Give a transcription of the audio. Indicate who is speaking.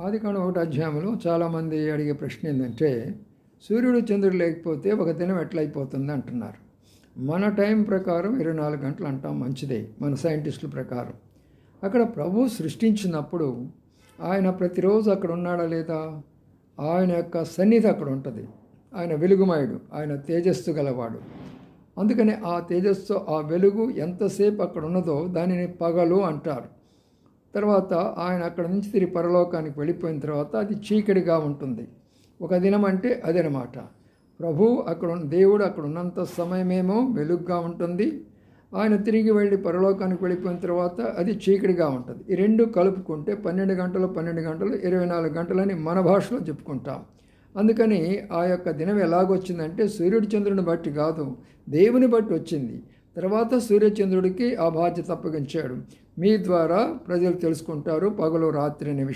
Speaker 1: ఆదికాండం 1 అధ్యాయంలో చాలామంది అడిగే ప్రశ్న ఏంటంటే, సూర్యుడు చంద్రుడు లేకపోతే ఒక దినం ఎట్లయిపోతుంది అంటున్నారు. మన టైం ప్రకారం 24 గంటలు అంటాం, మంచిదే మన సైంటిస్టుల ప్రకారం. అక్కడ ప్రభు సృష్టించినప్పుడు ఆయన ప్రతిరోజు అక్కడ ఉన్నాడా లేదా? ఆయన యొక్క సన్నిధి అక్కడ ఉంటుంది. ఆయన వెలుగుమయుడు, ఆయన తేజస్సు గలవాడు. అందుకని ఆ తేజస్సు, ఆ వెలుగు ఎంతసేపు అక్కడ ఉన్నదో దానిని పగలు అంటారు. తర్వాత ఆయన అక్కడ నుంచి తిరిగి పరలోకానికి వెళ్ళిపోయిన తర్వాత అది చీకటిగా ఉంటుంది. ఒక దినం అంటే అదనమాట. దేవుడు అక్కడ ఉన్నంత సమయమేమో వెలుగుగా ఉంటుంది. ఆయన తిరిగి వెళ్ళి పరలోకానికి వెళ్ళిపోయిన తర్వాత అది చీకటిగా ఉంటుంది. ఈ రెండు కలుపుకుంటే 12 గంటలు 24 గంటలని మన భాషలో చెప్పుకుంటాం. అందుకని ఆ యొక్క దినం ఎలాగొచ్చిందంటే సూర్యుడి చంద్రుని బట్టి కాదు, దేవుని బట్టి వచ్చింది. తర్వాత సూర్యచంద్రుడికి ఆ బాధ్యత అప్పగించాడు. మీ ద్వారా ప్రజలు తెలుసుకుంటారు పగలు రాత్రి అనే విషయం.